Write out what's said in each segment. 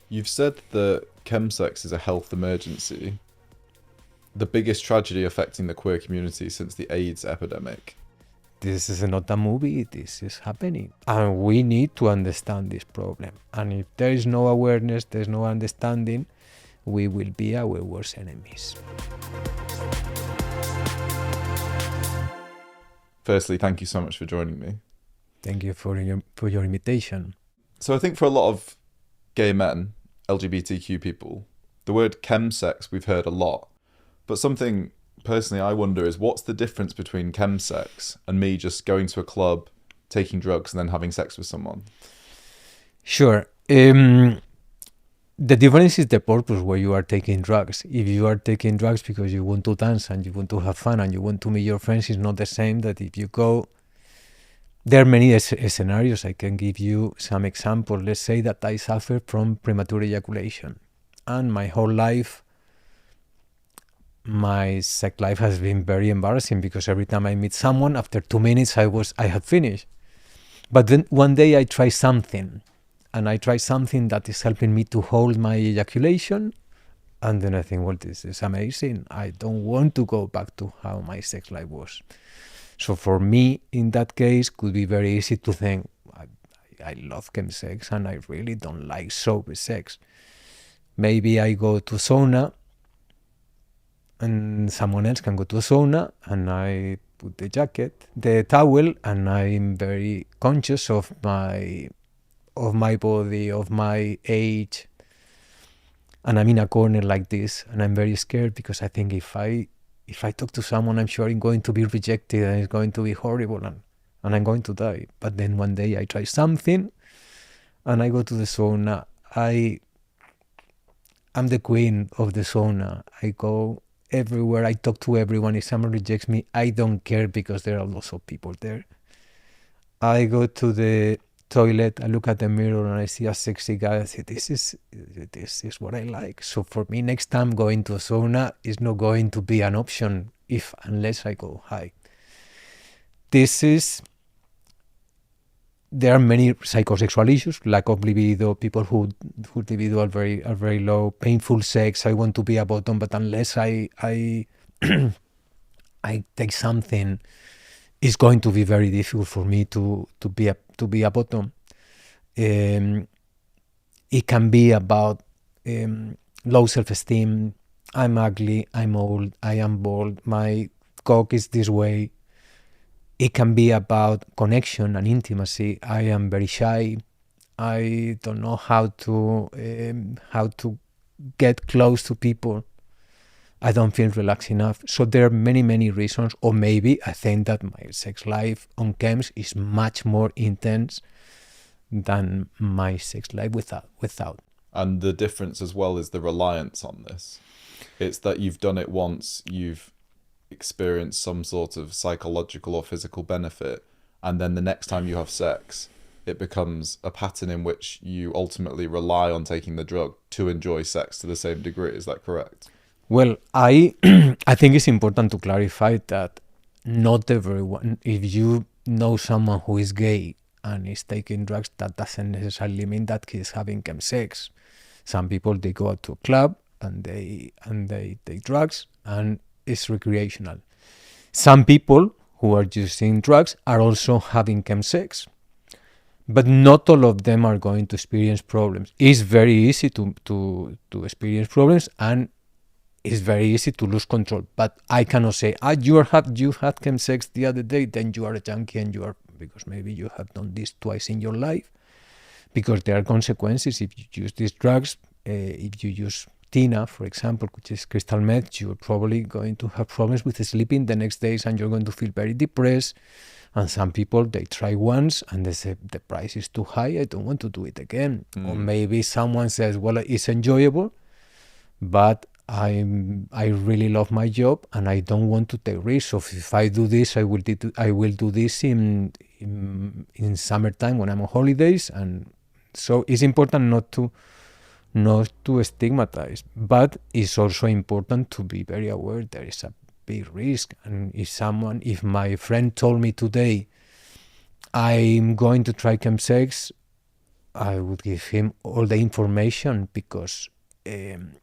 You've said that chemsex is a health emergency, the biggest tragedy affecting the queer community since the AIDS epidemic. This is not a movie, this is happening. And we need to understand this problem. And if there is no awareness, there's no understanding, we will be our worst enemies. Firstly, thank you so much for joining me. Thank you for your invitation. So I think for a lot of gay men, LGBTQ people, the word chemsex we've heard a lot, but something personally I wonder is what's the difference between chemsex and me just going to a club, taking drugs and then having sex with someone? Sure. The difference is the purpose where you are taking drugs. If you are taking drugs because you want to dance and you want to have fun and you want to meet your friends, it's not the same that if you go. There are many scenarios. I can give you some examples. Let's say that I suffer from premature ejaculation, and my whole life, my sex life has been very embarrassing because every time I meet someone, after 2 minutes, I had finished. But then one day I try something, and I try something that is helping me to hold my ejaculation, and then I think, well, this is amazing. I don't want to go back to how my sex life was. So for me, in that case, could be very easy to think, I love chemsex and I really don't like sober sex. Maybe I go to sauna and someone else can go to a sauna and I put the towel, and I'm very conscious of my body, of my age. And I'm in a corner like this and I'm very scared because I think if I talk to someone, I'm sure I'm going to be rejected and it's going to be horrible and I'm going to die. But then one day I try something and I go to the sauna. I'm the queen of the sauna. I go everywhere. I talk to everyone. If someone rejects me, I don't care because there are lots of people there. I go to the toilet, I look at the mirror and I see a sexy guy. I say, this is what I like. So for me, next time going to a sauna is not going to be an option unless I go high. There are many psychosexual issues, lack of libido, people who libido are very low, painful sex. I want to be a bottom, but unless I I take something, it's going to be very difficult for me to be a bottom. It can be about low self-esteem. I'm ugly, I'm old, I am bald, my cock is this way. It can be about connection and intimacy. I am very shy. I don't know how to get close to people. I don't feel relaxed enough. So there are many reasons. Or maybe I think that my sex life on chems is much more intense than my sex life without. And the difference as well is the reliance on this. It's that you've done it once, you've experienced some sort of psychological or physical benefit, and then the next time you have sex, it becomes a pattern in which you ultimately rely on taking the drug to enjoy sex to the same degree. Is that correct? Well, I think it's important to clarify that not everyone, if you know someone who is gay and is taking drugs, that doesn't necessarily mean that he's having chemsex. Some people, they go out to a club and they take drugs and it's recreational. Some people who are using drugs are also having chemsex, but not all of them are going to experience problems. It's very easy to experience problems, and it's very easy to lose control. But I cannot say, you had chemsex the other day, then you are a junkie, and you are, because maybe you have done this twice in your life, because there are consequences if you use these drugs. If you use Tina, for example, which is crystal meth, you're probably going to have problems with sleeping the next days and you're going to feel very depressed. And some people, they try once and they say, the price is too high, I don't want to do it again. Or maybe someone says, well, it's enjoyable, but I really love my job and I don't want to take risks. So if I do this, I will do this in summertime when I'm on holidays. And so it's important not to stigmatize, but it's also important to be very aware there is a big risk. And if my friend told me today, I'm going to try chemsex, I would give him all the information because, and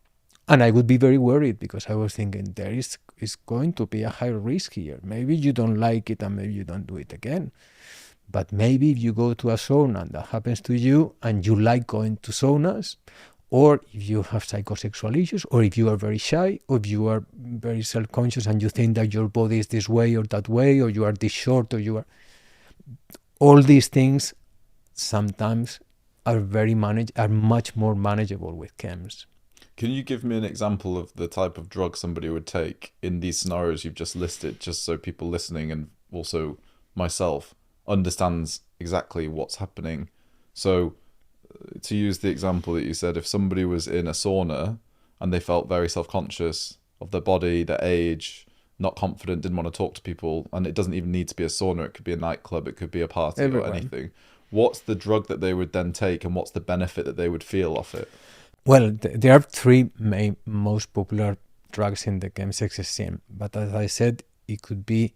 I would be very worried because I was thinking there is going to be a high risk here. Maybe you don't like it and maybe you don't do it again. But maybe if you go to a sauna and that happens to you and you like going to saunas, or if you have psychosexual issues, or if you are very shy, or if you are very self-conscious and you think that your body is this way or that way, or you are this short, or you are... All these things sometimes are much more manageable with chems. Can you give me an example of the type of drug somebody would take in these scenarios you've just listed, just so people listening and also myself understands exactly what's happening? So to use the example that you said, if somebody was in a sauna and they felt very self-conscious of their body, their age, not confident, didn't want to talk to people, and it doesn't even need to be a sauna, it could be a nightclub, it could be a party or anything. What's the drug that they would then take and what's the benefit that they would feel off it? Well, there are three most popular drugs in the chemsex scene, but as I said, it could be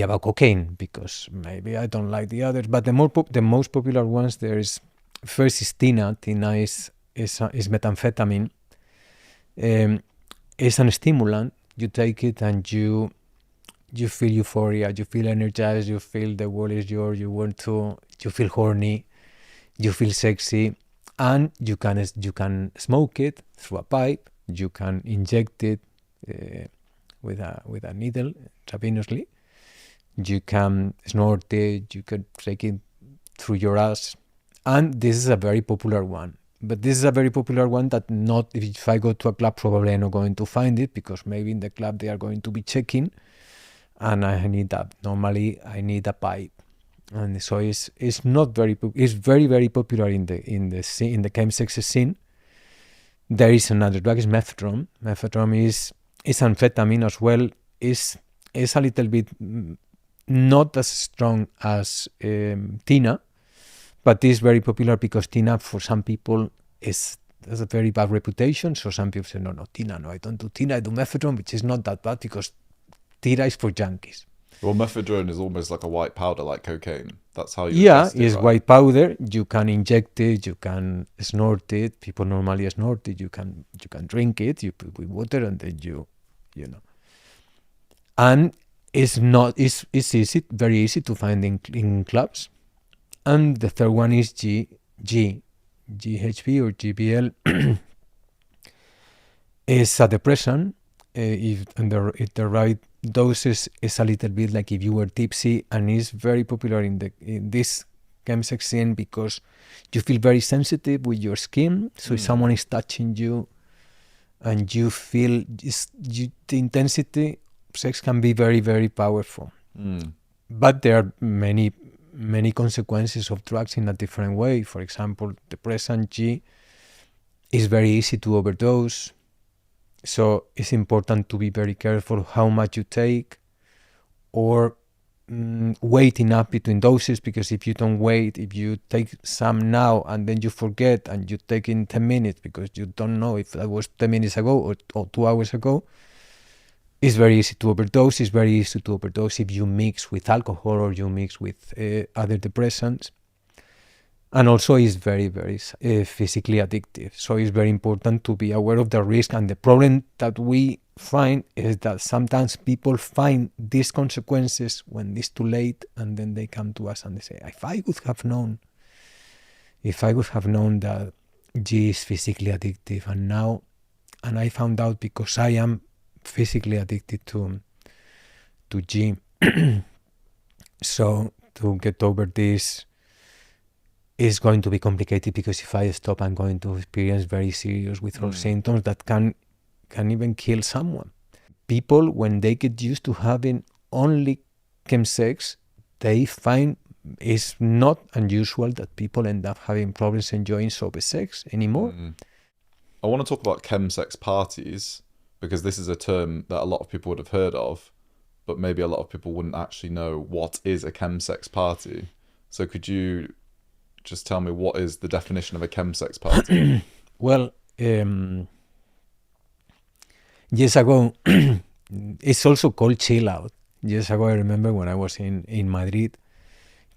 about cocaine because maybe I don't like the others. But the most popular ones first is tina. Tina is methamphetamine. It's a stimulant. You take it and you feel euphoria. You feel energized. You feel the world is yours. You feel horny. You feel sexy. And you can smoke it through a pipe. You can inject it with a needle intravenously. You can snort it. You can take it through your ass. And this is a very popular one. But this is a very popular one that not if I go to a club, probably I'm not going to find it because maybe in the club they are going to be checking, and I need that. Normally, I need a pipe. And so it's not very it's very popular in the chemsex scene. There is another drug, is methadone. Methadone is amphetamine as well. Is a little bit not as strong as tina, but is very popular because tina for some people has a very bad reputation. So some people say no tina, no, I don't do tina, I do methadone, which is not that bad because tina is for junkies. Well, methadone is almost like a white powder, like cocaine. That's how you test it, it's right? White powder. You can inject it. You can snort it. People normally snort it. You can drink it. You put with water and then you know. And it's easy, very easy to find in clubs. And the third one is GHB or GBL. It's a depressant. If the right doses is a little bit like if you were tipsy, and is very popular in this chemsex scene because you feel very sensitive with your skin. So if someone is touching you and you feel the intensity, sex can be very, very powerful. But there are many consequences of drugs in a different way. For example, depressant G is very easy to overdose. So it's important to be very careful how much you take, or waiting up between doses, because if you don't wait, if you take some now and then you forget and you take in 10 minutes because you don't know if that was 10 minutes ago or 2 hours ago, it's very easy to overdose. It's very easy to overdose if you mix with alcohol or you mix with other depressants. And also is very, very physically addictive. So it's very important to be aware of the risk. And the problem that we find is that sometimes people find these consequences when it's too late, and then they come to us and they say, if I would have known that G is physically addictive, and I found out because I am physically addicted to G. So to get over this is going to be complicated, because if I stop, I'm going to experience very serious withdrawal symptoms that can even kill someone. People, when they get used to having only chemsex, they find it's not unusual that people end up having problems enjoying sober sex anymore. I want to talk about chemsex parties, because this is a term that a lot of people would have heard of, but maybe a lot of people wouldn't actually know what is a chemsex party. So could you just tell me what is the definition of a chemsex party? Well, years ago, it's also called chill out. Years ago, I remember when I was in Madrid,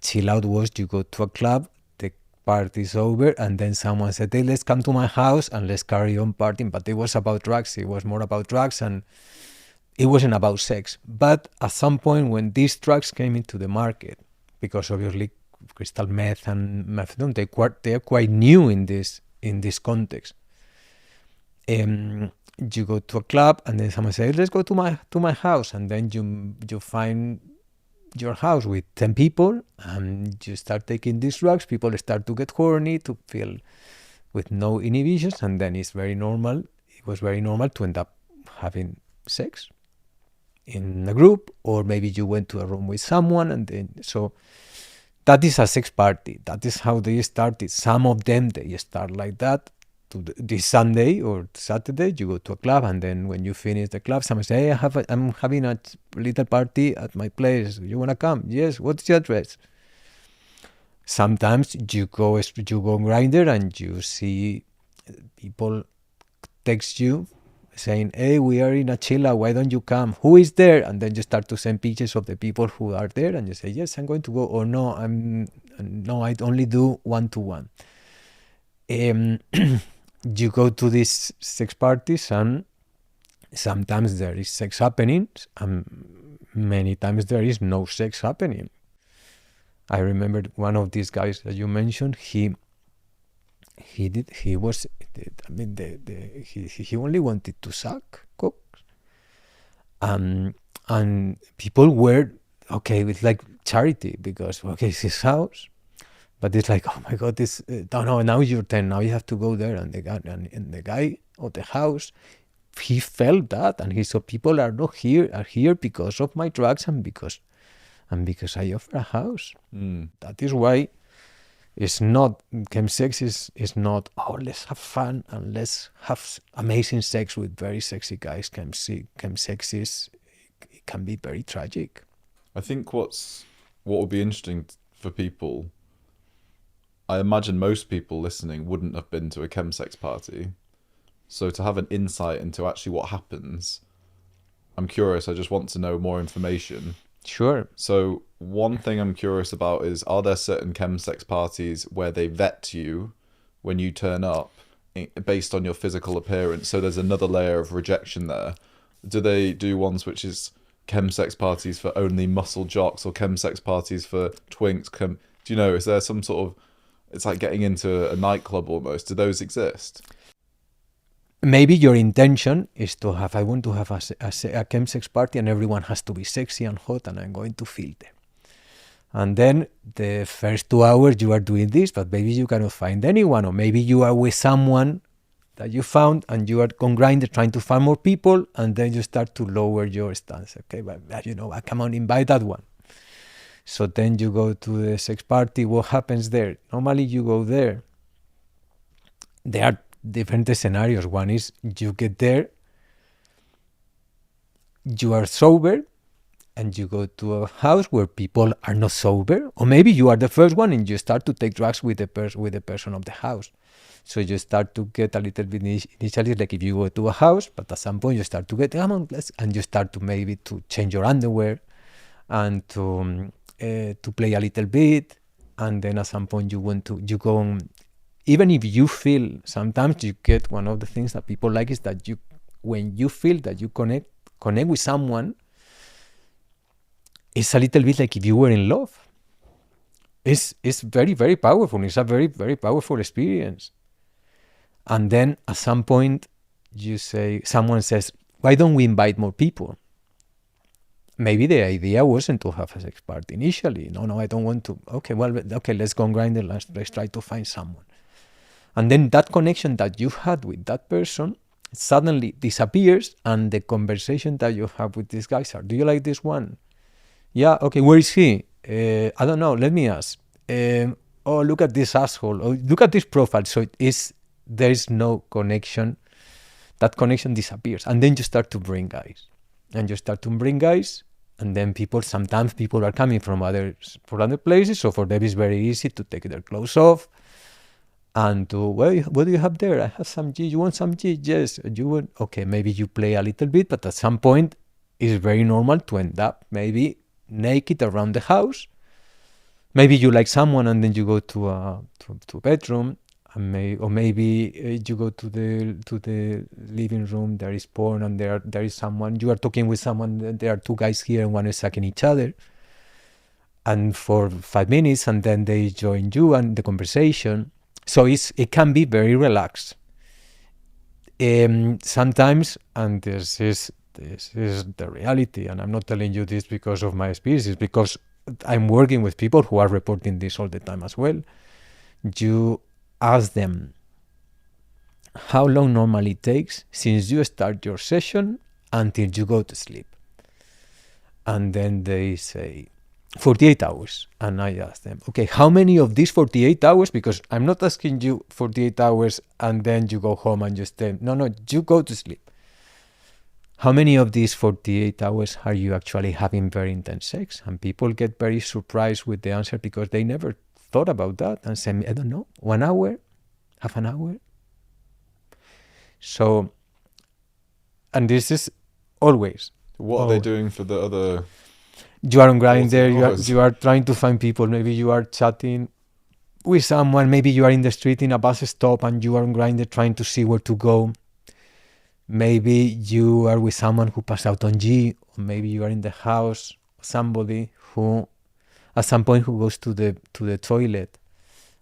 chill out was you go to a club, the party's over, and then someone said, hey, let's come to my house and let's carry on partying. But it was about drugs. It was more about drugs, and it wasn't about sex. But at some point when these drugs came into the market, because obviously crystal meth and methadone, they are quite new in this context. You go to a club and then someone says, let's go to my house, and then you find your house with 10 people and you start taking these drugs. People start to get horny, to feel with no inhibitions, and then it was very normal to end up having sex in a group, or maybe you went to a room with someone, and then so that is a sex party. That is how they started. Some of them, they start like that. This Sunday or Saturday, you go to a club, and then when you finish the club, someone say, hey, I'm having a little party at my place. You wanna come? Yes. What's your address? Sometimes you go on Grindr and you see people text you saying, hey, we are in a chilla, why don't you come? Who is there? And then you start to send pictures of the people who are there, and you say, yes, I'm going to go, or no, I only do 1-to-1. You go to these sex parties, and sometimes there is sex happening, and many times there is no sex happening. I remember one of these guys that you mentioned, he only wanted to suck cock. And people were, okay, it's like charity, because, okay, it's his house. But it's like, oh my God, now it's your turn. Now you have to go there. And the guy of the house, he felt that, and he saw people are here because of my drugs and because I offer a house. That is why it's not, chemsex is not, oh, let's have fun and let's have amazing sex with very sexy guys. Chemsex it can be very tragic. I think what would be interesting for people, I imagine most people listening wouldn't have been to a chemsex party. So to have an insight into actually what happens, I'm curious. I just want to know more information. Sure. So one thing I'm curious about is, are there certain chemsex parties where they vet you when you turn up based on your physical appearance? So there's another layer of rejection there. Do they do ones which is chemsex parties for only muscle jocks, or chemsex parties for twinks? Do you know, is there some sort of, it's like getting into a nightclub almost. Do those exist? Maybe your intention is to have, I want to have a chemsex party and everyone has to be sexy and hot and I'm going to feel them. And then the first 2 hours you are doing this, but maybe you cannot find anyone, or maybe you are with someone that you found and you are on Grindr trying to find more people, and then you start to lower your stance. Okay, but you know, come on, invite that one. So then you go to the sex party. What happens there? Normally you go there. There are different scenarios. One is you get there, you are sober, and you go to a house where people are not sober, or maybe you are the first one and you start to take drugs with the person of the house. So you start to get a little bit initially, like if you go to a house, but at some point you start to get, come on, and you start to maybe to change your underwear and to play a little bit, and then at some point you go on. Even if you feel, sometimes you get, one of the things that people like is that when you feel that you connect with someone, it's a little bit like if you were in love. It's very, very powerful. It's a very, very powerful experience. And then at some point someone says, why don't we invite more people? Maybe the idea wasn't to have a sex party initially. No, I don't want to. Okay, let's go on Grindr. Let's try to find someone. And then that connection that you had with that person suddenly disappears, and the conversation that you have with these guys are, do you like this one? Yeah, okay, where is he? I don't know, let me ask. Oh, look at this asshole. Oh, look at this profile. So there is no connection. That connection disappears. And then you start to bring guys. And then sometimes people are coming from other places, so for them it's very easy to take their clothes off and to, well, what do you have there? I have some G. You want some G? Yes. You want? Okay, maybe you play a little bit, but at some point it's very normal to end up maybe naked around the house, maybe you like someone and then you go to a bedroom, and maybe you go to the living room. There is porn, and there is someone you are talking with someone. There are two guys here, and one is sucking each other, and for 5 minutes, and then they join you and the conversation. So it can be very relaxed. Sometimes, and this is the reality, and I'm not telling you this because of my experience, it's because I'm working with people who are reporting this all the time as well. You ask them how long normally takes since you start your session until you go to sleep. And then they say 48 hours. And I ask them, okay, how many of these 48 hours, because I'm not asking you 48 hours and then you go home and you stay. No, you go to sleep. How many of these 48 hours are you actually having very intense sex? And people get very surprised with the answer because they never thought about that and say, I don't know, 1 hour, half an hour. So, and this is always. What are they doing for the other? You are on Grindr, you are trying to find people. Maybe you are chatting with someone. Maybe you are in the street in a bus stop and you are on Grindr trying to see where to go. Maybe you are with someone who passed out on G, or maybe you are in the house, somebody who at some point who goes to the toilet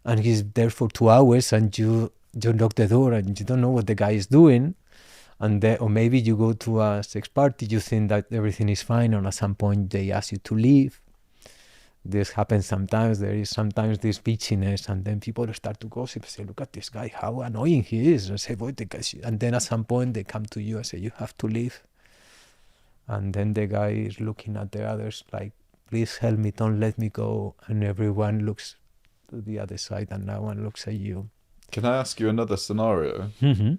and he's there for 2 hours and you lock the door and you don't know what the guy is doing. And or maybe you go to a sex party, you think that everything is fine, and at some point they ask you to leave. This happens sometimes. There is sometimes this bitchiness, and then people start to gossip, say, look at this guy, how annoying he is. And say, boy, and then at some point they come to you and say, you have to leave. And then the guy is looking at the others like, please help me, don't let me go. And everyone looks to the other side and no one looks at you. Can I ask you another scenario? Mm-hmm.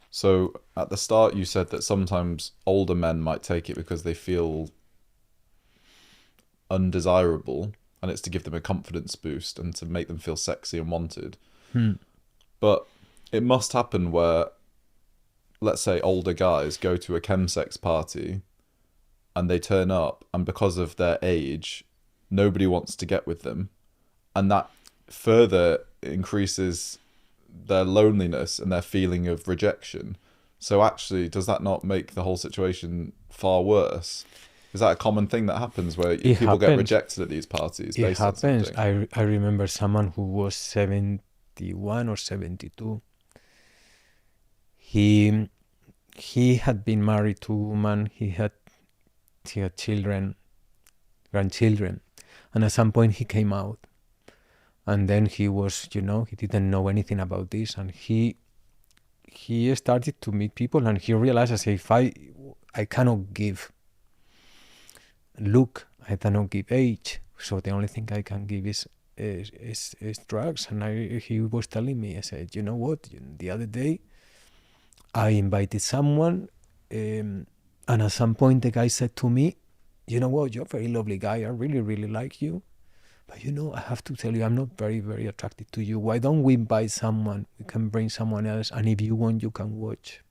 So at the start you said that sometimes older men might take it because they feel undesirable and it's to give them a confidence boost and to make them feel sexy and wanted. But it must happen where, let's say, older guys go to a chemsex party and they turn up, and because of their age nobody wants to get with them, and that further increases their loneliness and their feeling of rejection. So actually, does that not make the whole situation far worse? Is that a common thing that happens where people get rejected at these parties? It happens. I remember someone who was 71 or 72. He had been married to a woman. He had children, grandchildren, and at some point he came out. And then he was, he didn't know anything about this, and he started to meet people, and he realized, if I cannot give look, I cannot give age, so the only thing I can give is drugs. And he was telling me, I said, you know what? The other day, I invited someone, and at some point the guy said to me, you know what? You're a very lovely guy. I really, really like you. But I have to tell you, I'm not very, very attracted to you. Why don't we invite someone? We can bring someone else, and if you want, you can watch.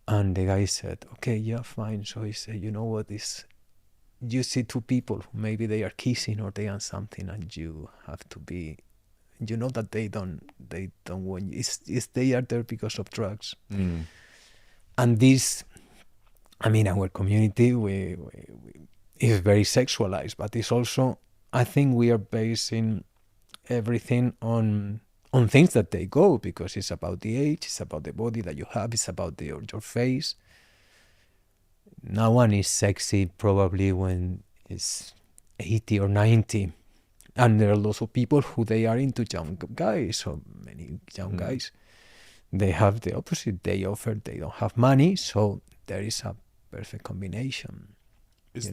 And the guy said, okay, yeah, fine. So he said, you know what? You see two people who maybe they are kissing or they are something, and you have to be, that they don't want you. It's they are there because of drugs. And this, our community, we is very sexualized, but it's also, I think we are basing everything on things that they go, because it's about the age, it's about the body that you have, it's about your face. No one is sexy probably when it's 80 or 90. And there are lots of people who they are into young guys, or many young guys. They have the opposite. They don't have money, so there is a perfect combination. Is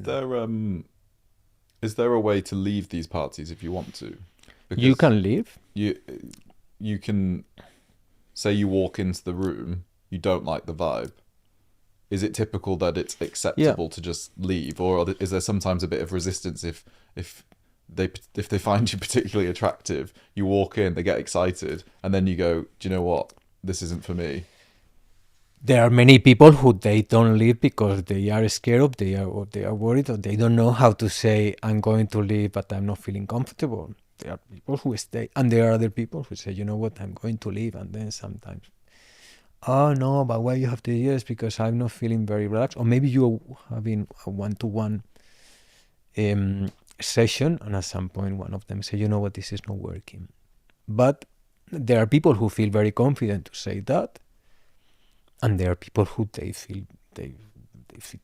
there a way to leave these parties if you want to? Because you can leave. You can say you walk into the room, you don't like the vibe. Is it typical that it's acceptable to just leave, or is there sometimes a bit of resistance if they find you particularly attractive? You walk in, they get excited, and then you go, do you know what? This isn't for me. There are many people who they don't leave because they are scared or they are worried or they don't know how to say I'm going to leave but I'm not feeling comfortable. There are people who stay, and there are other people who say, you know what, I'm going to leave, and then sometimes, oh no, but why you have to? Yes, because I'm not feeling very relaxed, or maybe you're having a one-to-one session, and at some point one of them say, you know what, this is not working. But there are people who feel very confident to say that, and there are people who they feel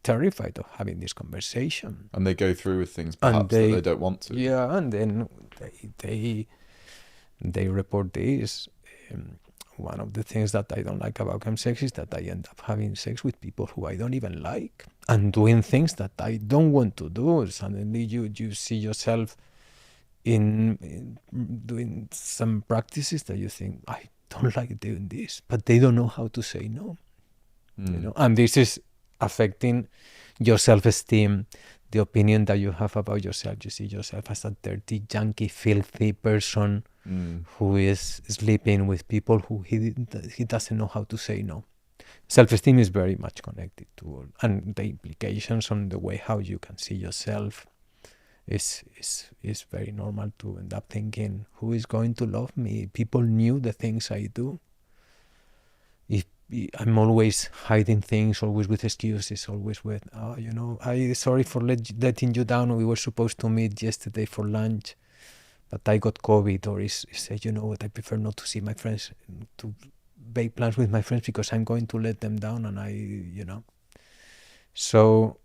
terrified of having this conversation, And they go through with things and perhaps that they don't want to. yeah, and then they report this. One of the things that I don't like about chemsex is that I end up having sex with people who I don't even like and doing things that I don't want to do. Suddenly you see yourself in doing some practices that you think, I don't like doing this, but they don't know how to say no. You know, and this is affecting your self-esteem, the opinion that you have about yourself. You see yourself as a dirty, junky, filthy person who is sleeping with people who he doesn't know how to say no. Self-esteem is very much connected to, and the implications on the way how you can see yourself is very normal to end up thinking, who is going to love me? People knew the things I do. If I'm always hiding things, always with excuses, always with, oh, you know, I sorry for letting you down. We were supposed to meet yesterday for lunch, but I got COVID. Or is say, you know what, I prefer not to see my friends, to make plans with my friends because I'm going to let them down, and you know. So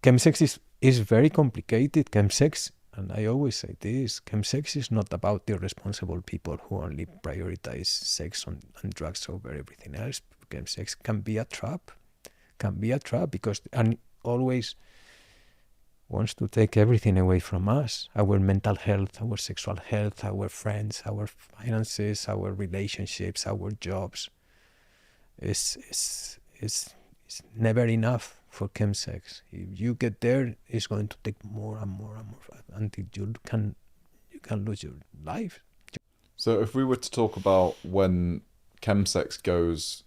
chemsex is very complicated. Chemsex, and I always say this, chemsex is not about irresponsible people who only prioritize sex and drugs over everything else. Chemsex can be a trap, because and always wants to take everything away from us, our mental health, our sexual health, our friends, our finances, our relationships, our jobs. It's never enough for chemsex. If you get there, it's going to take more and more and more until you can lose your life. So if we were to talk about when chemsex goes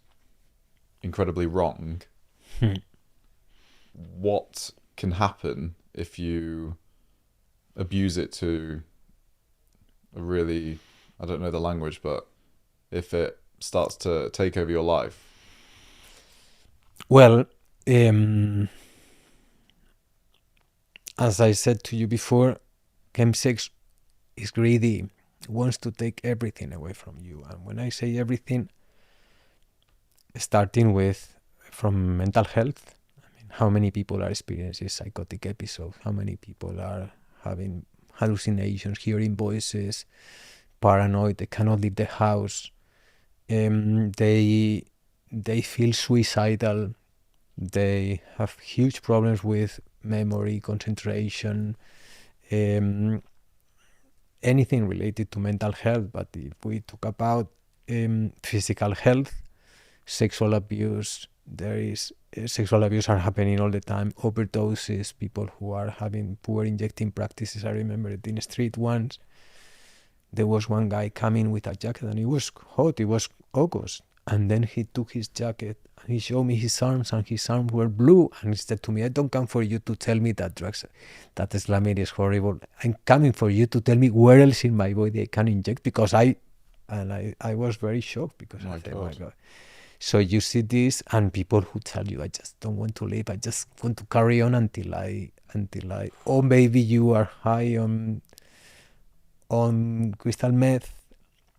incredibly wrong, what can happen if you abuse it to a really, I don't know the language, but if it starts to take over your life? Well, as I said to you before, chemsex is greedy, wants to take everything away from you. And when I say everything, starting with from mental health, I mean, how many people are experiencing psychotic episodes? How many people are having hallucinations, hearing voices, paranoid? They cannot leave the house. They feel suicidal. They have huge problems with memory, concentration, anything related to mental health. But if we talk about physical health, sexual abuse, there is sexual abuse are happening all the time. Overdoses, people who are having poor injecting practices. I remember it in the street once. There was one guy coming with a jacket, and it was hot. It was August, and then he took his jacket and he showed me his arms, and his arms were blue. And he said to me, "I don't come for you to tell me that drugs, that Islamid is horrible. I'm coming for you to tell me where else in my body I can inject." Because I was very shocked, because I thought, my God. So you see this, and people who tell you, "I just don't want to live. I just want to carry on until I," or maybe you are high on crystal meth,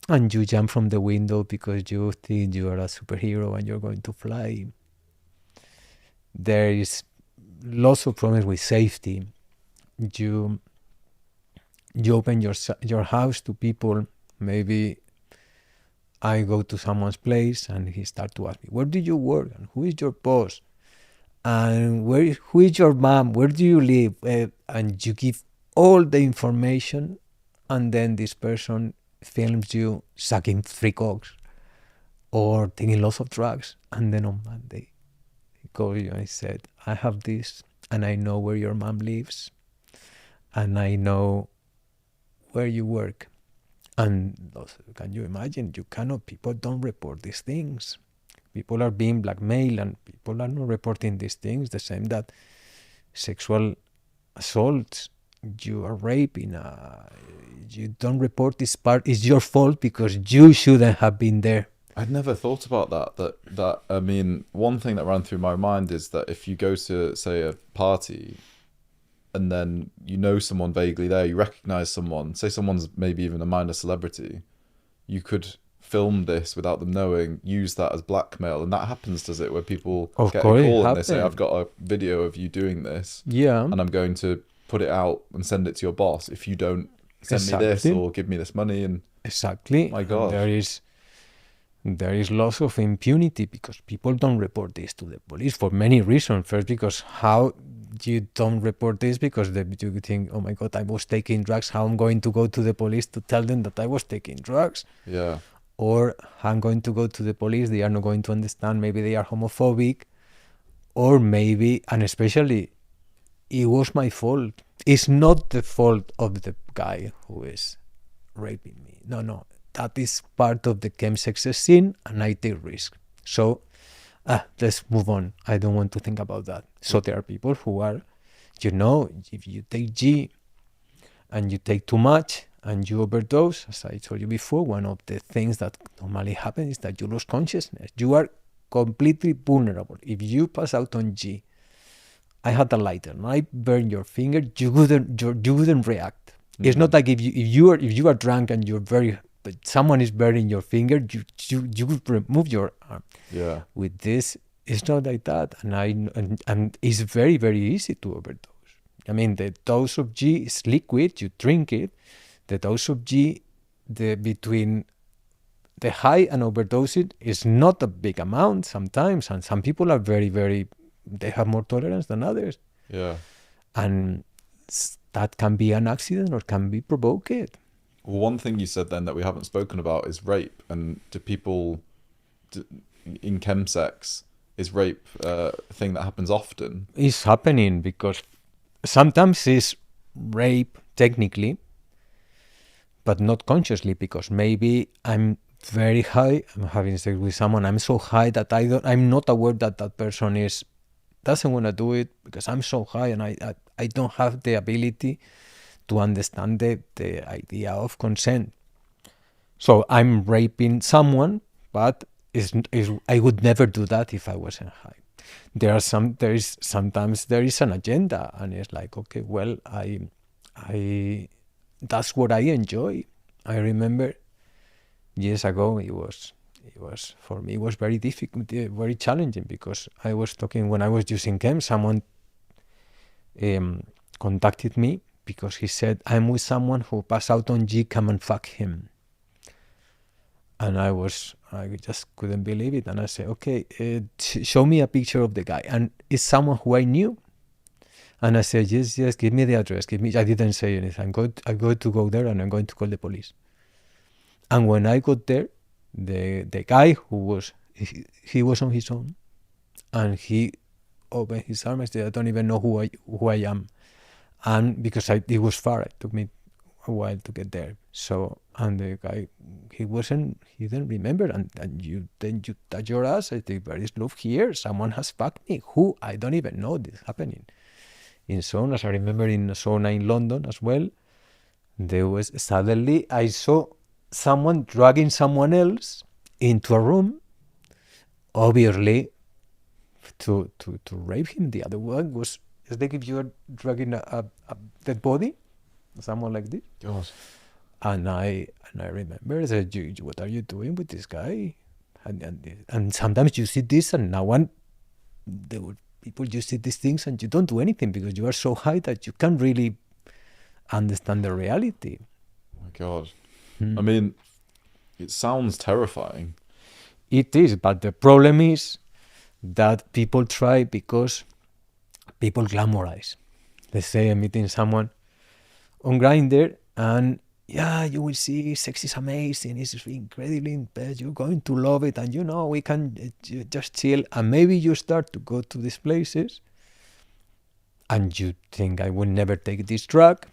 and you jump from the window because you think you are a superhero and you're going to fly. There is lots of problems with safety. You open your house to people. Maybe I go to someone's place and he starts to ask me, "Where do you work? And who is your boss? And who is your mom? Where do you live?" And you give all the information, and then this person films you sucking 3 cocks or taking lots of drugs. And then on Monday, he calls you and he said, "I have this, and I know where your mom lives, and I know where you work." And can you imagine? People don't report these things. People are being blackmailed and people are not reporting these things. The same that sexual assaults, you are raping, you don't report this part, it's your fault because you shouldn't have been there. I'd never thought about that. I mean, one thing that ran through my mind is that if you go to, say, a party and then you know someone vaguely there, you recognize someone, say someone's maybe even a minor celebrity, you could film this without them knowing, use that as blackmail. And that happens, does it, where people Of get course a it call and they say, happens. I've got a video of you doing this Yeah, and I'm going to put it out and send it to your boss if you don't send me this exactly. or give me this money. And Exactly. my And God. there is loss of impunity because people don't report this to the police for many reasons. First, because how you don't report this because you think, oh my God, I was taking drugs. How I'm going to go to the police to tell them that I was taking drugs? Yeah. Or I'm going to go to the police. They are not going to understand. Maybe they are homophobic, or maybe, and especially, it was my fault. It's not the fault of the guy who is raping me. No, that is part of the chemsex scene, and I take risk. So let's move on. I don't want to think about that. So there are people who are, if you take G and you take too much and you overdose, as I told you before, one of the things that normally happens is that you lose consciousness. You are completely vulnerable. If you pass out on G, I had a lighter and I burned your finger, you wouldn't react. It's not like if you are drunk and but someone is burning your finger, you would remove your arm. Yeah. With this, it's not like that, and it's very, very easy to overdose. I mean, the dose of G is liquid, you drink it. The dose of G, between the high and overdosing is not a big amount sometimes, and some people are very, very, they have more tolerance than others. Yeah. And that can be an accident or can be provoked. Well, one thing you said then that we haven't spoken about is rape. And do people in chemsex, is rape a thing that happens often? It's happening because sometimes it's rape technically, but not consciously, because maybe I'm very high, I'm having sex with someone, I'm so high that I'm not aware that person doesn't want to do it because I'm so high and I don't have the ability to understand the idea of consent. So I'm raping someone, but I would never do that if I wasn't high. Sometimes there is an agenda, and it's like, okay, well, I that's what I enjoy. I remember years ago, it was for me, it was very difficult, very challenging, because I was talking when I was using chem. Someone contacted me because he said, I'm with someone who passed out on G, come and fuck him. And I just couldn't believe it. And I said, okay, show me a picture of the guy. And it's someone who I knew. And I said, yes, give me the address. I didn't say anything. I'm going to go there and I'm going to call the police. And when I got there, the guy he was on his own. And he opened his arms. I said, I don't even know who I am. And because it was far, it took me a while to get there. So, and the guy, he didn't remember. And you touch your ass. I think, there is love here. Someone has fucked me. Who? I don't even know this happening. In sauna, as I remember in sauna in London as well, there was suddenly, I saw someone dragging someone else into a room, obviously to rape him. The other one was, it's like if you are dragging a dead body, someone like this. God. And I remember, I said, what are you doing with this guy? And sometimes you see this, and now people, you see these things and you don't do anything because you are so high that you can't really understand the reality. Oh my God. I mean, it sounds terrifying. It is, but the problem is that people try because people glamorize. Let's say I'm meeting someone on Grindr, and yeah, you will see sex is amazing, it's incredibly, you're going to love it, and we can just chill, and maybe you start to go to these places and you think, I will never take this drug.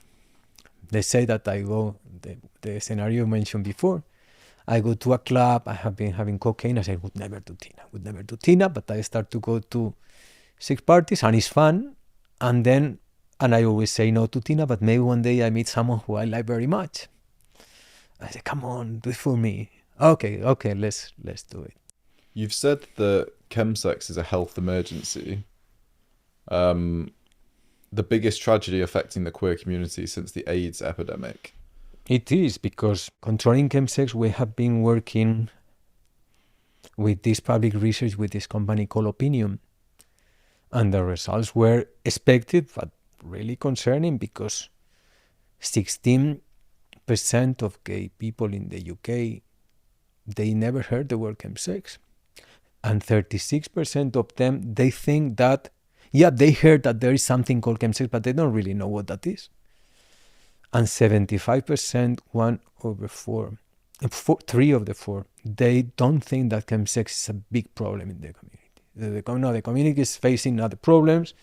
They say that I go, the scenario you mentioned before, I go to a club, I have been having cocaine, I say, would never do Tina, but I start to go to 6 parties and it's fun. And I always say no to Tina, but maybe one day I meet someone who I like very much. I say, come on, do it for me. Okay, let's do it. You've said that chemsex is a health emergency. The biggest tragedy affecting the queer community since the AIDS epidemic. It is, because Controlling Chemsex, we have been working with this public research with this company called Opinion. And the results were expected, but really concerning, because 16% of gay people in the UK, they never heard the word chemsex. And 36% of them, they think that, they heard that there is something called chemsex, but they don't really know what that is. And 75%, 3 of the 4, they don't think that chemsex is a big problem in the community. The community is facing other problems,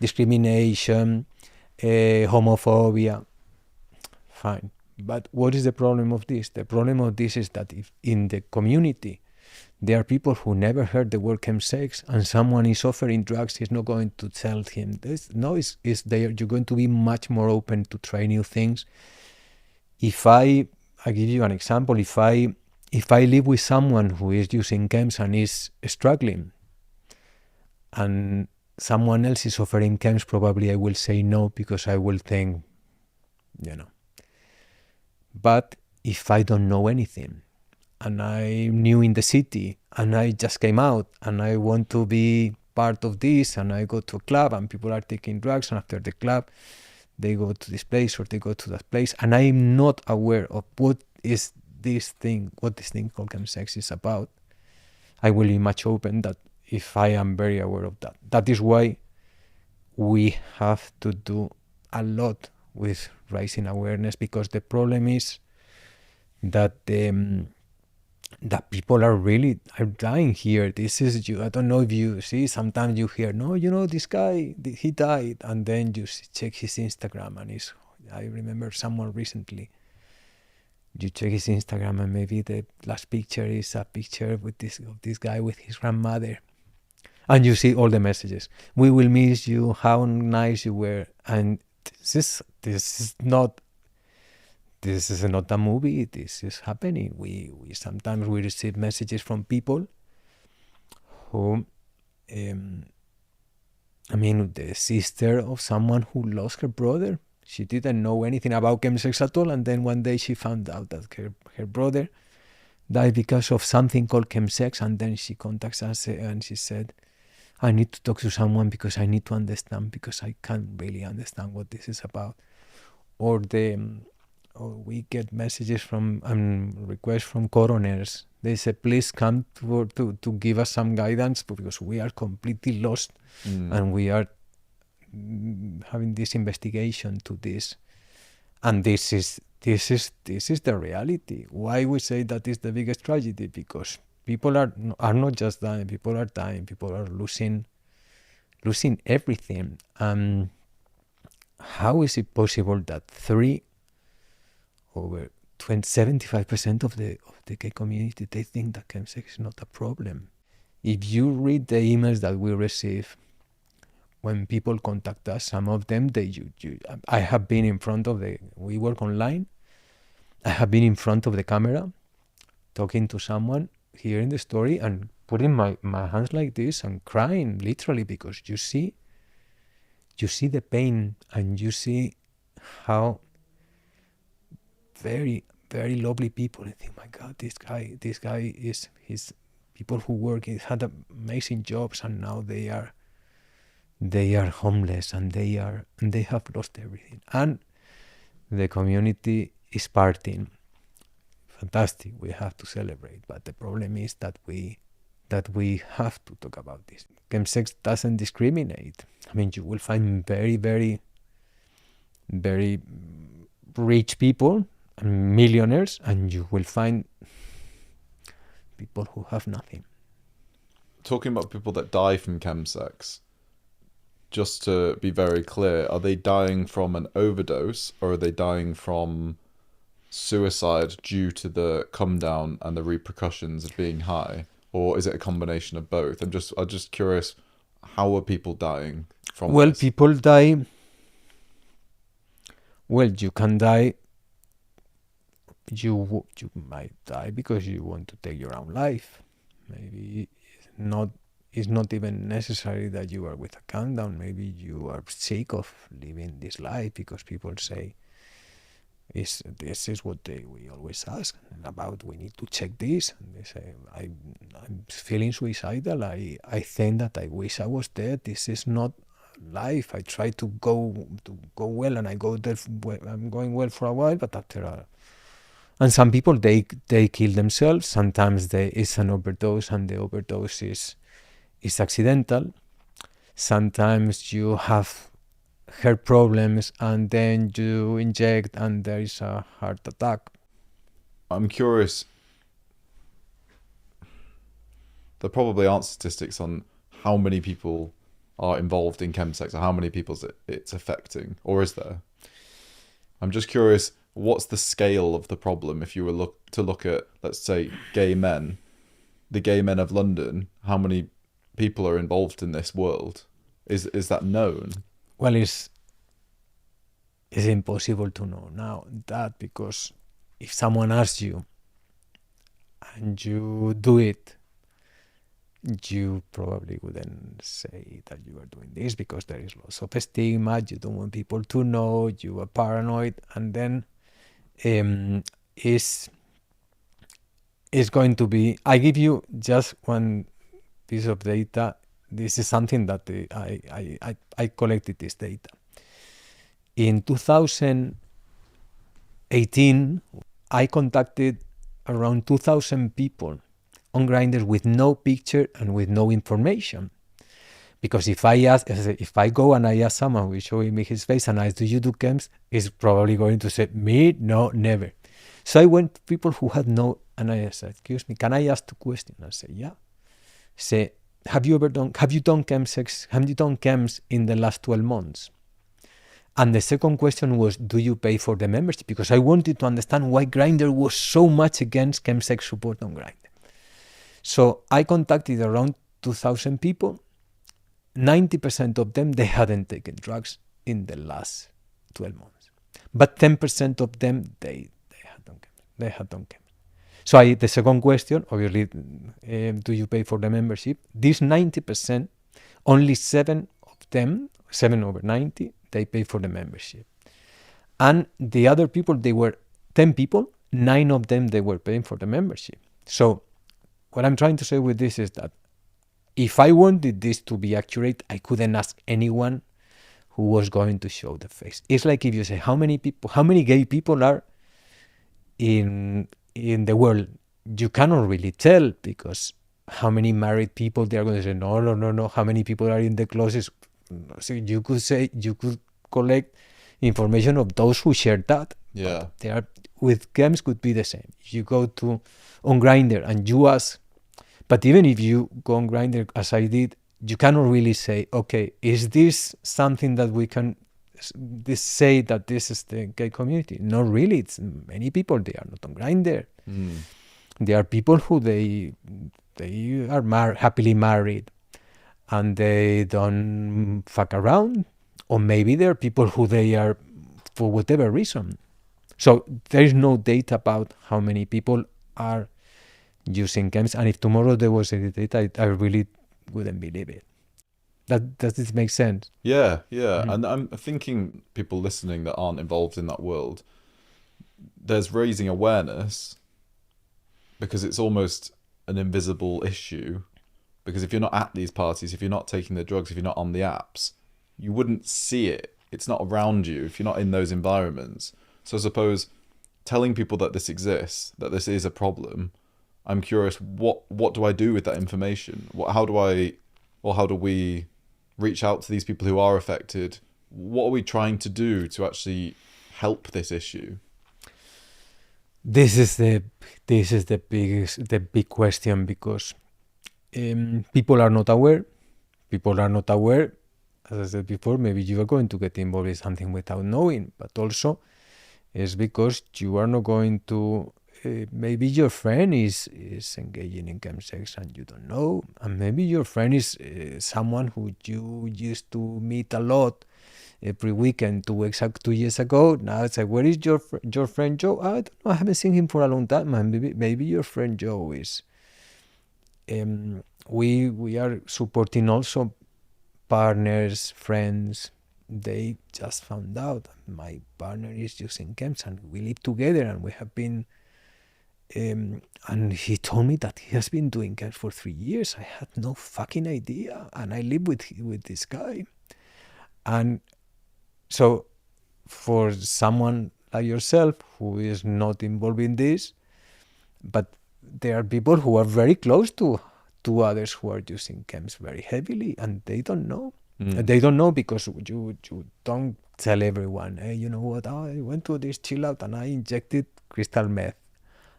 discrimination, homophobia. Fine. But what is the problem of this? The problem of this is that if in the community there are people who never heard the word chemsex and someone is offering drugs, he's not going to tell him this. No, you're going to be much more open to try new things. If I give you an example, if I live with someone who is using chems and is struggling, and someone else is offering chems, probably I will say no, because I will think, But if I don't know anything, and I'm new in the city, and I just came out, and I want to be part of this, and I go to a club, and people are taking drugs, and after the club, they go to this place or they go to that place, and I'm not aware of what this thing called chemsex is about, I will be much open that if I am very aware of that. That is why we have to do a lot with raising awareness, because the problem is that that people are dying here. This is I don't know if you see, sometimes you hear, no, this guy, he died, and then you check his Instagram, and I remember someone recently, you check his Instagram, and maybe the last picture is a picture with this guy with his grandmother, and you see all the messages, we will miss you, how nice you were. And this is not a movie. This is happening. We sometimes receive messages from people who, the sister of someone who lost her brother. She didn't know anything about chemsex at all, and then one day she found out that her brother died because of something called chemsex, and then she contacts us and she said, I need to talk to someone because I need to understand, because I can't really understand what this is about. Or we get messages from requests from coroners. They say, please come to give us some guidance, because we are completely lost, and we are having this investigation to this. And this is the reality. Why we say that is the biggest tragedy? Because people are not just dying. People are dying. People are losing everything. How is it possible that 75% of the gay community, they think that chemsex is not a problem? If you read the emails that we receive when people contact us, some of them, I have been in front of we work online, I have been in front of the camera talking to someone, hearing the story, and putting my hands like this and crying, literally, because you see the pain, and you see how very, very lovely people, and think, my God, this guy is people who work, he had amazing jobs, and now they are homeless, and they have lost everything, and the community is partying. Fantastic, we have to celebrate, but the problem is that we have to talk about this. Chemsex doesn't discriminate. You will find very, very, very rich people and millionaires, and you will find people who have nothing. Talking about people that die from chemsex, just to be very clear, are they dying from an overdose, or are they dying from suicide due to the come down and the repercussions of being high, or is it a combination of both? I'm just curious, how are people dying from Well, this? people die. Well, you can die. You might die because you want to take your own life. Maybe it's not even necessary that you are with a countdown. Maybe you are sick of living this life because people say, this is what we always ask about. We need to check this. And they say, I'm feeling suicidal. I think that I wish I was dead. This is not life. I try to go well, and I go there. I'm going well for a while, but after and some people they kill themselves. Sometimes it's an overdose, and the overdose is accidental. Sometimes you have heart problems and then you inject and there is a heart attack. I'm curious. There probably aren't statistics on how many people are involved in chemsex or how many people it's affecting, or is there? I'm just curious, what's the scale of the problem if you were to look at, let's say, gay men, the gay men of London, how many people are involved in this world? Is that known? Well, it's impossible to know now that, because if someone asks you and you do it, you probably wouldn't say that you are doing this because there is lots of stigma. You don't want people to know. You are paranoid, and then it's going to be. I give you just one piece of data. This is something that I collected this data. In 2018, I contacted around 2,000 people on Grindr with no picture and with no information. Because if I go and I ask someone who is showing me his face and I ask, do you do chems? He's probably going to say, me? No, never. So I went to people who had no, and I said, excuse me, can I ask two questions? I say, yeah. Say, have you done chemsex? Have you done chems in the last 12 months? And the second question was, do you pay for the membership? Because I wanted to understand why Grindr was so much against chemsex support on Grindr. So I contacted around 2,000 people. 90% of them, they hadn't taken drugs in the last 12 months. But 10% of them, they had done chems. So the second question, obviously, do you pay for the membership? These 90%, only 7 of them, 7 over 90, they pay for the membership. And the other people, they were 10 people, 9 of them, they were paying for the membership. So what I'm trying to say with this is that if I wanted this to be accurate, I couldn't ask anyone who was going to show the face. It's like if you say, how many gay people are in the world? You cannot really tell, because how many married people, they are going to say, no. How many people are in the closet? So you could collect information of those who share that. Yeah. But they are, with chems could be the same. If you go on Grindr and you ask, but even if you go on Grindr as I did, you cannot really say, okay, is this something that we can say that this is the gay community? Not really. It's many people, they are not on Grindr. There are people who they are happily married and they don't fuck around, or maybe there are people who they are for whatever reason. So there is no data about how many people are using chems, and if tomorrow there was any data, I really wouldn't believe it. Does this make sense? Yeah. And I'm thinking people listening that aren't involved in that world, there's raising awareness, because it's almost an invisible issue. Because if you're not at these parties, if you're not taking the drugs, if you're not on the apps, you wouldn't see it. It's not around you if you're not in those environments. So I suppose telling people that this exists, that this is a problem, I'm curious, what do I do with that information? How do we reach out to these people who are affected? What are we trying to do to actually help this issue? This is the big question, because people are not aware. As I said before, maybe you are going to get involved in something without knowing, but also is because you are not going to. Maybe your friend is engaging in chemsex and you don't know, and maybe your friend is someone who you used to meet a lot every weekend 2 years ago. Now it's like, where is your friend Joe? I don't know. I haven't seen him for a long time. And maybe your friend Joe is. We are supporting also partners, friends. They just found out my partner is using chems and we live together and we have been. And he told me that he has been doing chems for 3 years. I had no fucking idea, and I live with this guy. And so, for someone like yourself who is not involved in this, but there are people who are very close to others who are using chems very heavily, and they don't know. They don't know because you don't tell everyone, hey, you know what? I went to this chill out and I injected crystal meth,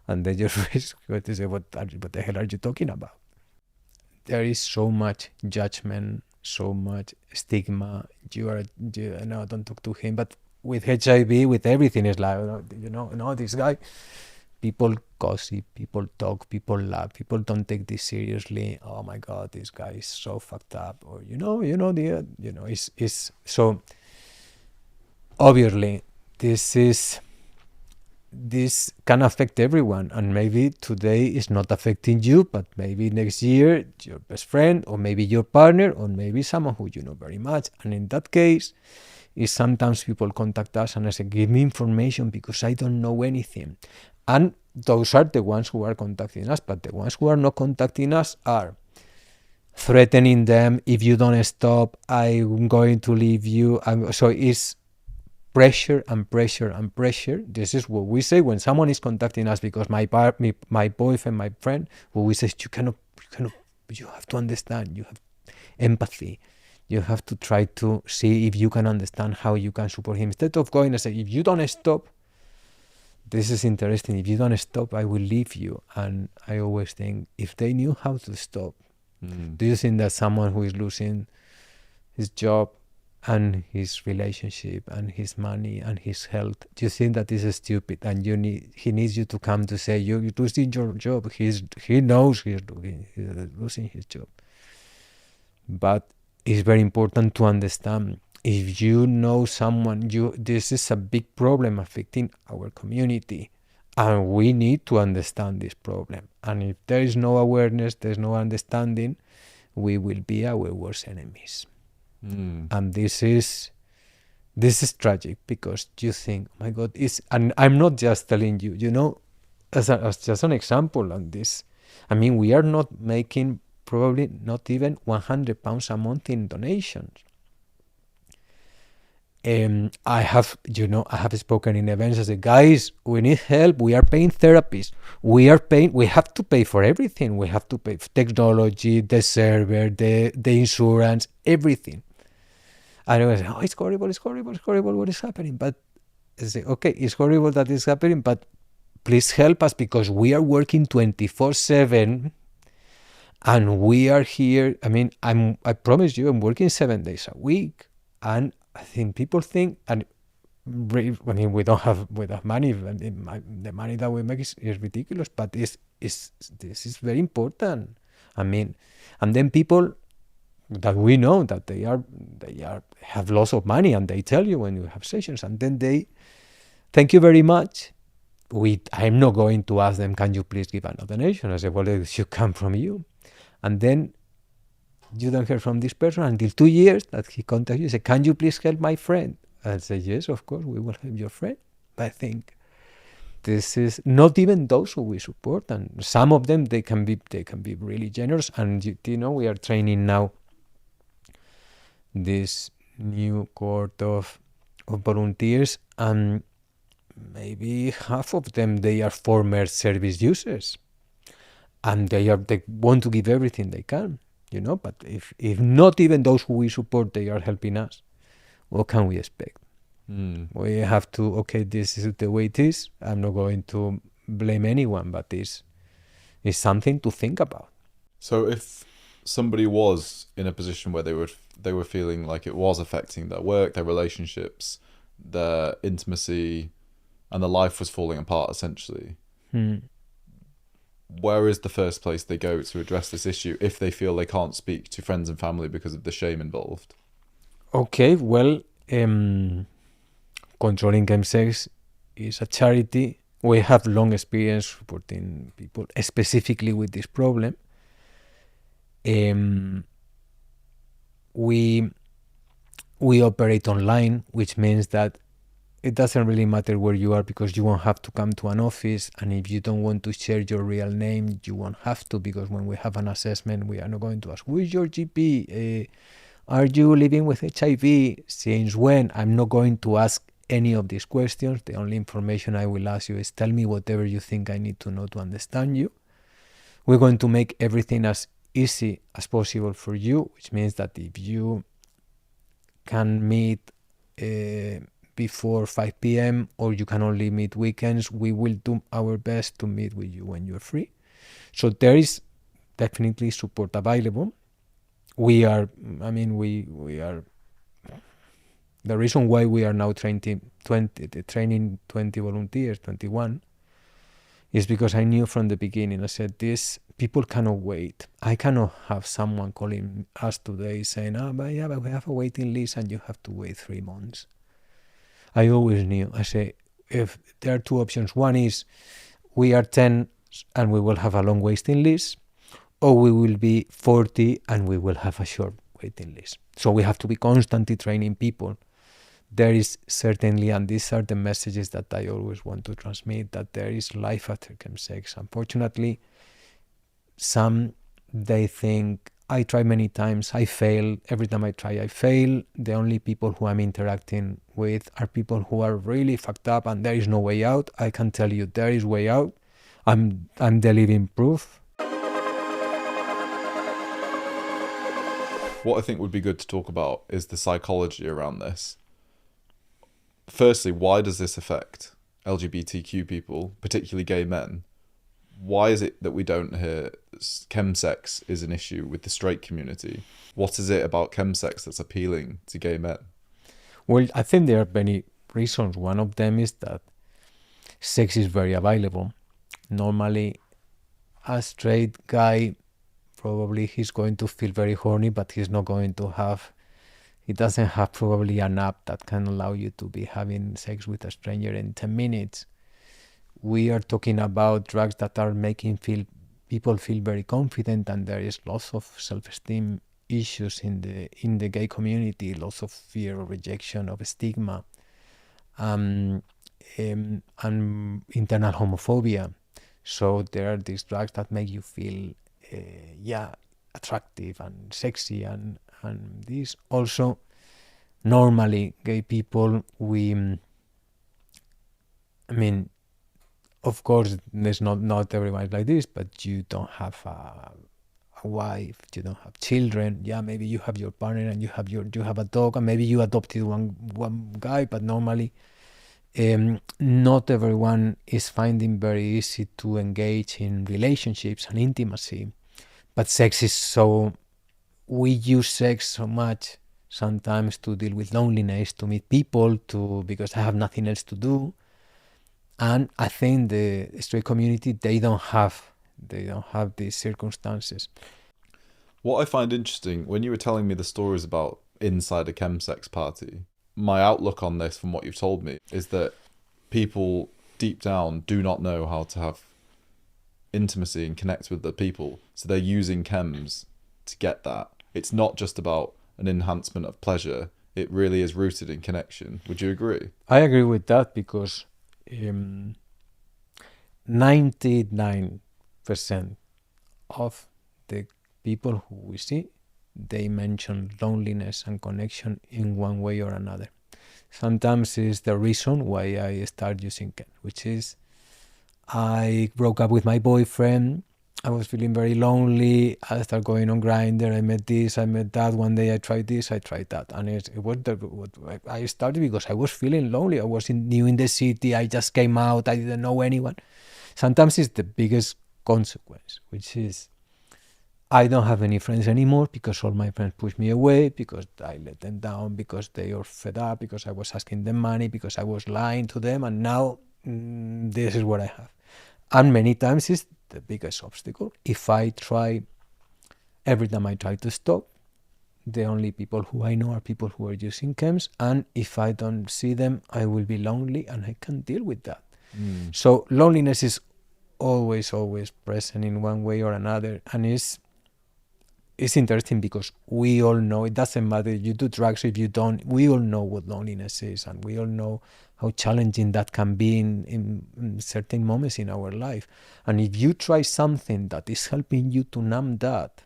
and they just say, what the hell are you talking about? There is so much judgment, so much stigma. No, don't talk to him. But with HIV, with everything, it's like, no, this guy. People gossip, people talk, people laugh, people don't take this seriously. Oh my God, this guy is so fucked up. Or it's so. Obviously, this can affect everyone, and maybe today is not affecting you, but maybe next year your best friend, or maybe your partner, or maybe someone who you know very much. And in that case, is sometimes people contact us and I say, give me information because I don't know anything. And those are the ones who are contacting us, but the ones who are not contacting us are threatening them. If you don't stop, I'm going to leave you. So it's pressure and pressure and pressure. This is what we say when someone is contacting us, because my boyfriend, my friend, what we say, you have to understand, you have empathy. You have to try to see if you can understand how you can support him. Instead of going and say, if you don't stop, this is interesting, if you don't stop, I will leave you. And I always think, if they knew how to stop, do you think that someone who is losing his job and his relationship and his money and his health, do you think that is stupid? And he needs you to come to say, you're losing your job. He knows he's losing his job. But it's very important to understand, if you know someone, this is a big problem affecting our community, and we need to understand this problem. And if there is no awareness, there's no understanding, we will be our worst enemies. And this is tragic, because you think, oh my God, and I'm not just telling you, as just an example on this. I mean, we are not making probably not even £100 a month in donations. I have spoken in events. I say, guys, we need help. We are paying therapists. We have to pay for everything. We have to pay for technology, the server, the insurance, everything. And I was like, oh, it's horrible, what is happening? But I say, okay, it's horrible that it's happening, but please help us, because we are working 24/7. And we are here. I mean, I promise you, I'm working 7 days a week, and I think people think, and I mean, we don't have money. The money that we make is ridiculous, but this is very important. I mean, and then people that we know that they have lots of money, and they tell you when you have sessions, and then they thank you very much. I'm not going to ask them, can you please give a donation? I say, well, it should come from you. And then you don't hear from this person until 2 years that he contacts you and says, can you please help my friend? I say, yes, of course, we will help your friend. I think this is not even those who we support. And some of them, they can be really generous. And, we are training now this new cohort of volunteers. And maybe half of them, they are former service users. And they want to give everything they can, but if not even those who we support, they are helping us, what can we expect? We have to, okay, this is the way it is. I'm not going to blame anyone, but it's something to think about. So if somebody was in a position where they were feeling like it was affecting their work, their relationships, their intimacy, and the life was falling apart essentially. Hmm. Where is the first place they go to address this issue if they feel they can't speak to friends and family because of the shame involved? Okay, well, Controlling Chemsex is a charity. We have long experience supporting people specifically with this problem. We operate online, which means that it doesn't really matter where you are because you won't have to come to an office, and if you don't want to share your real name, you won't have to, because when we have an assessment, we are not going to ask, who is your GP? Are you living with HIV? Since when? I'm not going to ask any of these questions. The only information I will ask you is tell me whatever you think I need to know to understand you. We're going to make everything as easy as possible for you, which means that if you can meet before 5 p.m. or you can only meet weekends, we will do our best to meet with you when you're free. So there is definitely support available. We are the reason why we are now training 20 volunteers, 21, is because I knew from the beginning. I said, these people cannot wait. I cannot have someone calling us today saying, but we have a waiting list and you have to wait 3 months. I always knew. I say, if there are 2 options, one is we are 10 and we will have a long waiting list, or we will be 40 and we will have a short waiting list. So we have to be constantly training people. There is certainly, and these are the messages that I always want to transmit, that there is life after chemsex. Unfortunately, some, they think, I try many times, I fail. Every time I try, I fail. The only people who I'm interacting with are people who are really fucked up and there is no way out. I can tell you there is way out. I'm the living proof. What I think would be good to talk about is the psychology around this. Firstly, why does this affect LGBTQ people, particularly gay men? Why is it that we don't hear chemsex is an issue with the straight community? What is it about chemsex that's appealing to gay men? Well, I think there are many reasons. One of them is that sex is very available. Normally, a straight guy, probably he's going to feel very horny, but he doesn't have probably an app that can allow you to be having sex with a stranger in 10 minutes. We are talking about drugs that are making people feel very confident, and there is lots of self-esteem issues in the gay community, lots of fear of rejection, of stigma, and internal homophobia. So there are these drugs that make you feel attractive and sexy, and this also, normally gay people, of course, there's not everyone like this, but you don't have a wife, you don't have children. Yeah, maybe you have your partner and you have a dog, and maybe you adopted one guy, but normally not everyone is finding very easy to engage in relationships and intimacy. But sex is so, we use sex so much sometimes to deal with loneliness, to meet people, because I have nothing else to do. And I think the straight community, they don't have these circumstances. What I find interesting, when you were telling me the stories about inside a chemsex party, my outlook on this from what you've told me is that people deep down do not know how to have intimacy and connect with the people. So they're using chems to get that. It's not just about an enhancement of pleasure. It really is rooted in connection. Would you agree? I agree with that, because 99% of the people who we see, they mention loneliness and connection in one way or another. Sometimes it's the reason why I start using chem, which is I broke up with my boyfriend. I was feeling very lonely. I started going on Grindr. I met this, I met that. One day I tried this, I tried that. And it was I started because I was feeling lonely. I was new in the city. I just came out. I didn't know anyone. Sometimes it's the biggest consequence, which is I don't have any friends anymore because all my friends pushed me away, because I let them down, because they are fed up, because I was asking them money, because I was lying to them. And now this is what I have. And many times it's the biggest obstacle. If I try, every time I try to stop, the only people who I know are people who are using chems, and if I don't see them, I will be lonely, and I can't deal with that. So loneliness is always present in one way or another, and it's interesting because we all know, it doesn't matter if you do drugs, if you don't, we all know what loneliness is, and we all know how challenging that can be in certain moments in our life. And if you try something that is helping you to numb that,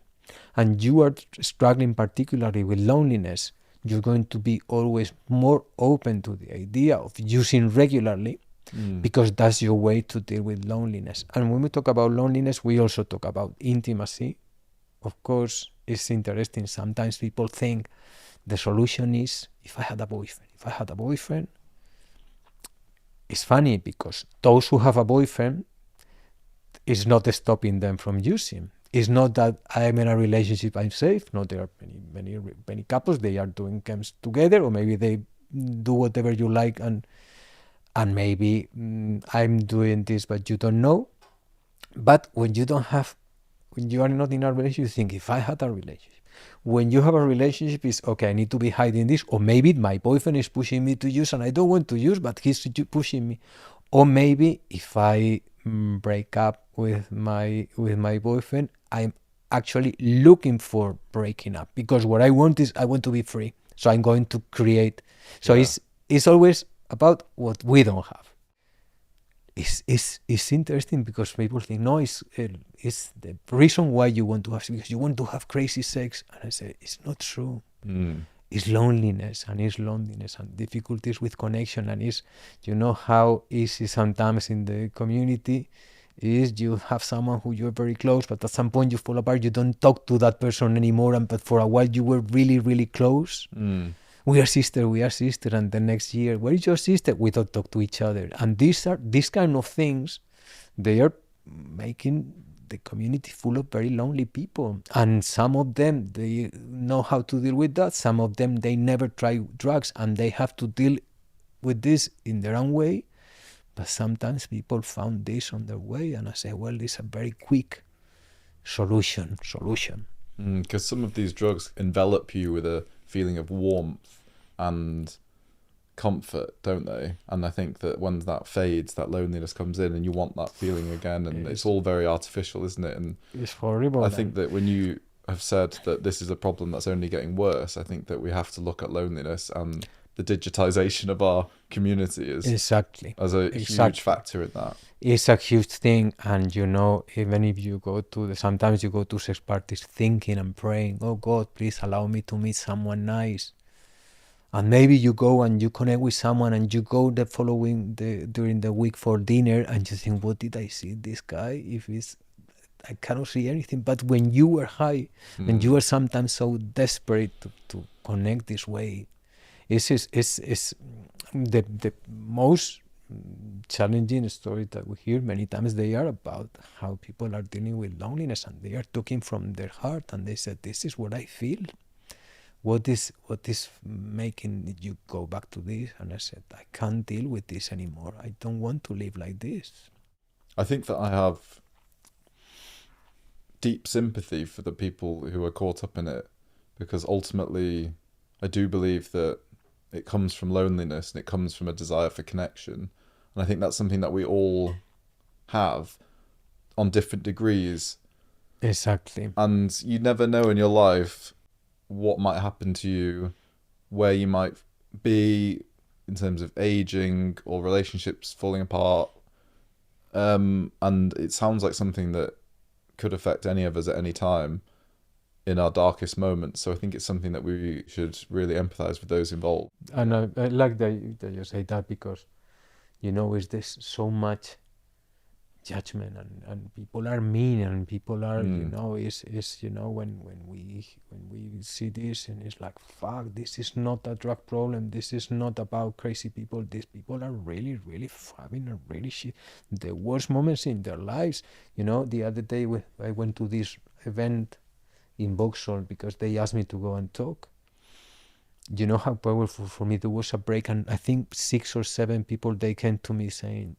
and you are struggling particularly with loneliness, you're going to be always more open to the idea of using regularly, because that's your way to deal with loneliness. And when we talk about loneliness, we also talk about intimacy. Of course, it's interesting. Sometimes people think the solution is, if I had a boyfriend. It's funny because those who have a boyfriend, it's not stopping them from using. It's not that I'm in a relationship, I'm safe. No, there are many couples, they are doing chems together, or maybe they do whatever you like, and maybe I'm doing this, but you don't know. But when you are not in a relationship, you think, if I had a relationship. When you have a relationship, it's okay, I need to be hiding this, or maybe my boyfriend is pushing me to use and I don't want to use, but he's pushing me. Or maybe if I break up with my boyfriend, I'm actually looking for breaking up, because what I want is, I want to be free, so I'm going to create. So it's always about what we don't have. It's interesting because people think, no, it's the reason why you want to have sex, because you want to have crazy sex. And I say, it's not true. It's loneliness, and difficulties with connection, and it's, you know how easy sometimes in the community is, you have someone who you're very close, but at some point you fall apart, you don't talk to that person anymore, but for a while you were really, really close. We are sister, and the next year, where is your sister? We don't talk to each other. And these kind of things, they are making the community full of very lonely people. And some of them, they know how to deal with that. Some of them, they never try drugs, and they have to deal with this in their own way. But sometimes people found this on their way, and I say, well, it's a very quick solution. Because some of these drugs envelop you with a feeling of warmth and comfort, don't they? And I think that when that fades, that loneliness comes in, and you want that feeling again, and it's all very artificial, isn't it? And it's horrible. I think that when you have said that this is a problem that's only getting worse, I think that we have to look at loneliness and the digitization of our community as a huge factor in that. It's a huge thing. And even if you go to sometimes you go to sex parties thinking and praying, oh God, please allow me to meet someone nice. And maybe you go and you connect with someone, and you go during the week for dinner, and you think, what did I see this guy? I cannot see anything. But when you were high, and you are sometimes so desperate to connect this way, it's the most challenging story that we hear. Many times they are about how people are dealing with loneliness, and they are talking from their heart, and they said, this is what I feel. What is making you go back to this? And I said, I can't deal with this anymore. I don't want to live like this. I think that I have deep sympathy for the people who are caught up in it, because ultimately I do believe that it comes from loneliness, and it comes from a desire for connection. And I think that's something that we all have on different degrees. Exactly. And you never know in your life what might happen to you, where you might be in terms of aging or relationships falling apart. And it sounds like something that could affect any of us at any time in our darkest moments. So I think it's something that we should really empathize with those involved. And I like that you say that, because is this so much judgment, and people are mean, and people are when we see this, and it's like, fuck, this is not a drug problem, this is not about crazy people, these people are really, really having a really the worst moments in their lives. The other day I went to this event in Vauxhall because they asked me to go and talk. How powerful for me. There was a break, and I think 6 or 7 people, they came to me saying,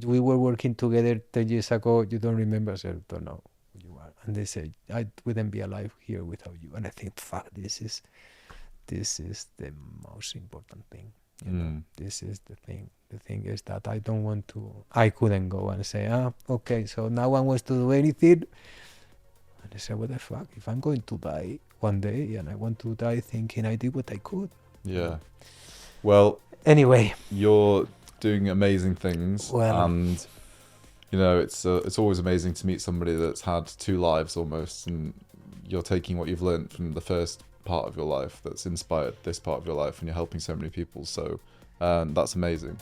we were working together 10 years ago. You don't remember? I said, don't know who you are. And they say, I wouldn't be alive here without you. And I think, fuck, this is the most important thing. You know, this is the thing. The thing is that I couldn't go and say, okay, so no one wants to do anything. And I said, what the fuck? If I'm going to die one day and I want to die thinking I did what I could. Yeah. Well, anyway, you're doing amazing things, well, and you know it's always amazing to meet somebody that's had two lives almost, and you're taking what you've learned from the first part of your life that's inspired this part of your life, and you're helping so many people. So that's amazing.